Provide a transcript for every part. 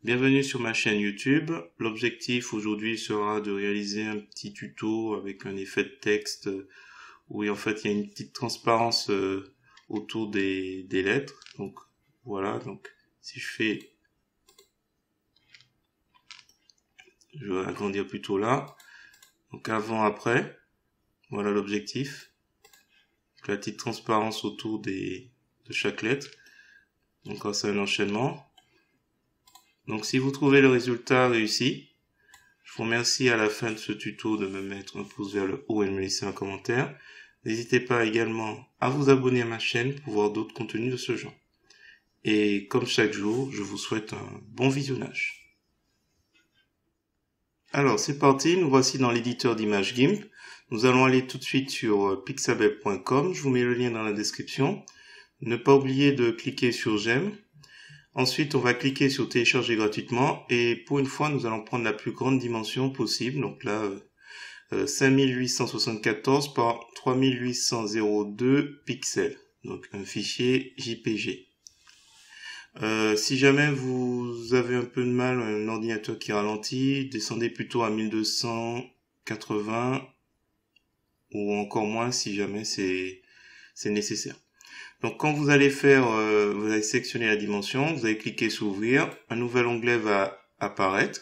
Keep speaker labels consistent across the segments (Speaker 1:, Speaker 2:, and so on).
Speaker 1: Bienvenue sur ma chaîne YouTube. L'objectif aujourd'hui sera de réaliser un petit tuto avec un effet de texte où en fait il y a une petite transparence autour des lettres. Donc voilà, donc si je fais, je vais agrandir plutôt là. Donc avant, après, voilà l'objectif. La petite transparence autour de chaque lettre. Donc c'est un enchaînement. Donc si vous trouvez le résultat réussi, je vous remercie à la fin de ce tuto de me mettre un pouce vers le haut et de me laisser un commentaire. N'hésitez pas également à vous abonner à ma chaîne pour voir d'autres contenus de ce genre. Et comme chaque jour, je vous souhaite un bon visionnage. Alors c'est parti, nous voici dans l'éditeur d'images GIMP. Nous allons aller tout de suite sur pixabay.com, je vous mets le lien dans la description. Ne pas oublier de cliquer sur j'aime. Ensuite, on va cliquer sur télécharger gratuitement et pour une fois, nous allons prendre la plus grande dimension possible. Donc là, 5874 par 3802 pixels. Donc un fichier JPG. Si jamais vous avez un peu de mal, un ordinateur qui ralentit, descendez plutôt à 1280 ou encore moins si jamais c'est nécessaire. Donc quand vous allez faire, vous allez sélectionner la dimension, vous allez cliquer sur ouvrir, un nouvel onglet va apparaître,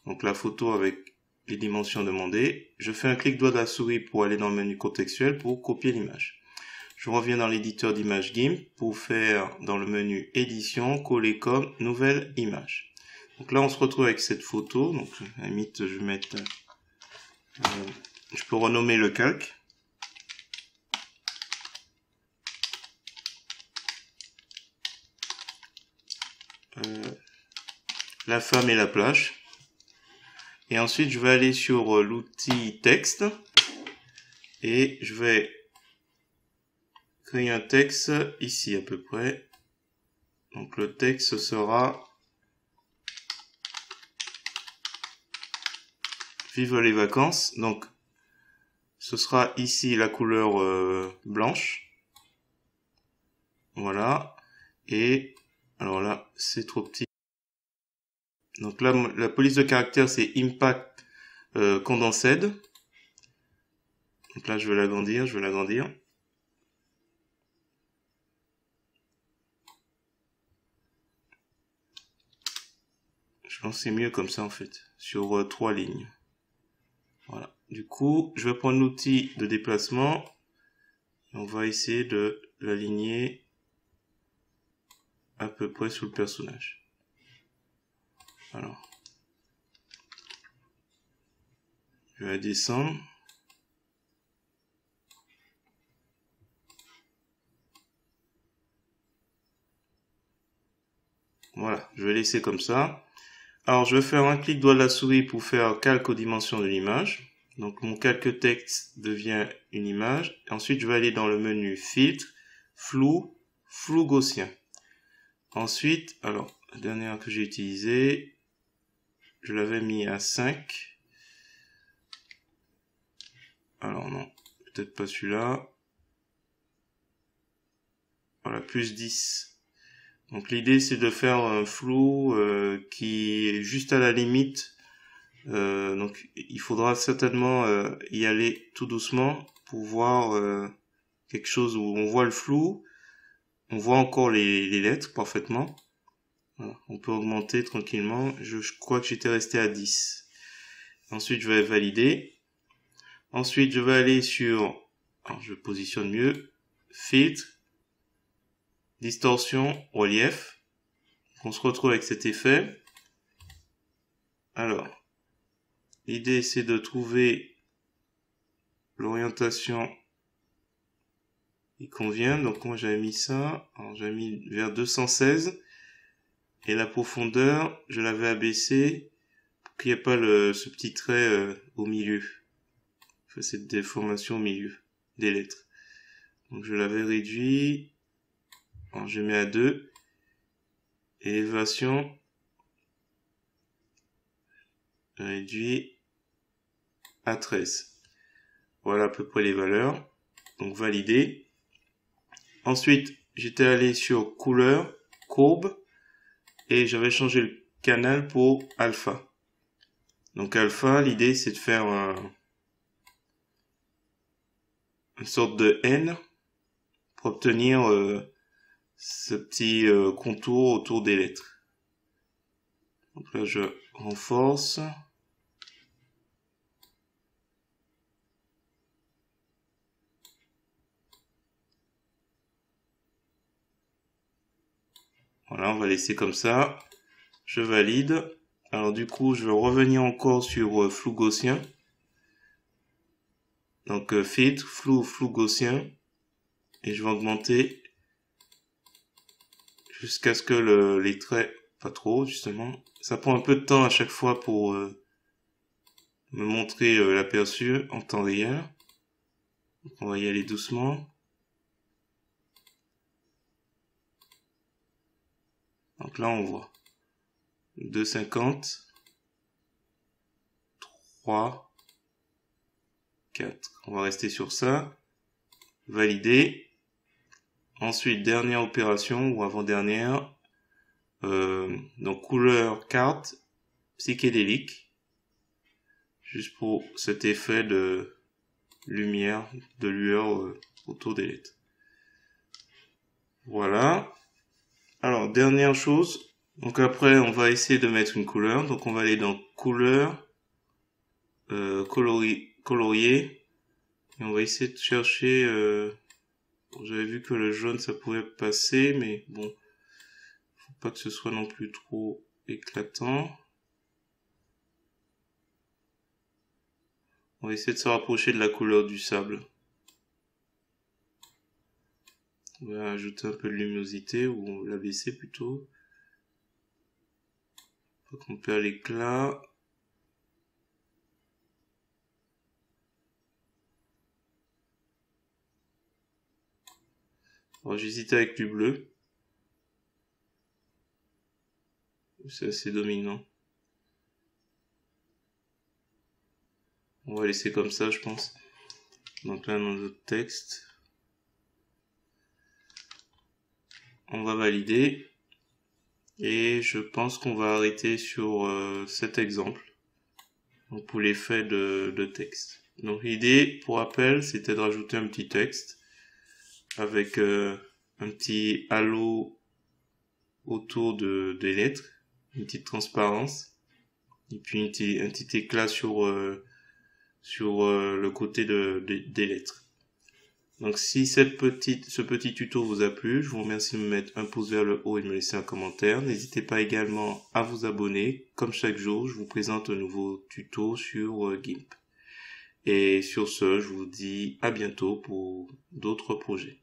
Speaker 1: donc la photo avec les dimensions demandées. Je fais un clic droit de la souris pour aller dans le menu contextuel pour copier l'image. Je reviens dans l'éditeur d'images GIMP pour faire dans le menu édition, coller comme nouvelle image. Donc là on se retrouve avec cette photo, donc à la limite je vais mettre, je peux renommer le calque. La femme et la plage. Et ensuite, je vais aller sur l'outil texte et je vais créer un texte ici à peu près. Donc le texte sera Vive les vacances. Donc ce sera ici la couleur blanche. Voilà. Et alors là, c'est trop petit. Donc là, la police de caractère, c'est Impact Condensed. Donc là, je vais l'agrandir, Je pense que c'est mieux comme ça en fait, sur 3 lignes. Voilà. Du coup, je vais prendre l'outil de déplacement. Et on va essayer de l'aligner à peu près sous le personnage. Alors, je vais la descendre. Voilà, je vais laisser comme ça. Alors, je vais faire un clic droit de la souris pour faire calque aux dimensions de l'image. Donc, mon calque texte devient une image. Ensuite, je vais aller dans le menu filtre, flou gaussien. Ensuite, alors, la dernière que j'ai utilisée, je l'avais mis à 5. Alors non, peut-être pas celui-là. Voilà, plus 10. Donc l'idée c'est de faire un flou qui est juste à la limite. Donc il faudra certainement y aller tout doucement pour voir quelque chose où on voit le flou. On voit encore les lettres parfaitement. Voilà, on peut augmenter tranquillement. Je crois que j'étais resté à 10. Ensuite je vais valider. Ensuite, je vais aller sur, alors je positionne mieux, filtre, distorsion, relief. On se retrouve avec cet effet. Alors, l'idée c'est de trouver l'orientation qui convient. Donc moi j'avais mis ça, alors j'avais mis vers 216 et la profondeur, je l'avais abaissée pour qu'il n'y ait pas ce petit trait au milieu. Enfin, cette déformation au milieu des lettres. Donc je l'avais réduit. Alors, je mets à 2. Et élévation réduit à 13. Voilà à peu près les valeurs. Donc valider. Ensuite, j'étais allé sur couleur, courbe. Et j'avais changé canal pour alpha. Donc alpha, l'idée c'est de faire une sorte de N pour obtenir ce petit contour autour des lettres. Donc là je renforce. Voilà, on va laisser comme ça. Je valide. Alors du coup, je vais revenir encore sur flou gaussien. Donc filtre, flou gaussien. Et je vais augmenter jusqu'à ce que les traits, pas trop justement. Ça prend un peu de temps à chaque fois pour me montrer l'aperçu en temps réel. Donc, on va y aller doucement. Donc là, on voit 2,50, 3, 4. On va rester sur ça. Valider. Ensuite, dernière opération ou avant-dernière. Donc couleur carte psychédélique. Juste pour cet effet de lumière, de lueur autour des lettres. Voilà. Alors, dernière chose. Donc après, on va essayer de mettre une couleur. Donc on va aller dans couleur, colorier. Et on va essayer de chercher... bon, j'avais vu que le jaune, ça pouvait passer, mais bon, faut pas que ce soit non plus trop éclatant. On va essayer de se rapprocher de la couleur du sable. On va ajouter un peu de luminosité, ou la baisser plutôt. Faut qu'on perd l'éclat. Alors j'hésite avec du bleu. C'est assez dominant. On va laisser comme ça, je pense. Donc là, dans notre texte, on va valider. Et je pense qu'on va arrêter sur cet exemple. Donc pour l'effet de texte. Donc l'idée, pour rappel, c'était de rajouter un petit texte avec un petit halo autour des lettres, une petite transparence, et puis un petit éclat sur le côté des lettres. Donc si ce petit tuto vous a plu, je vous remercie de me mettre un pouce vers le haut et de me laisser un commentaire. N'hésitez pas également à vous abonner. Comme chaque jour, je vous présente un nouveau tuto sur GIMP. Et sur ce, je vous dis à bientôt pour d'autres projets.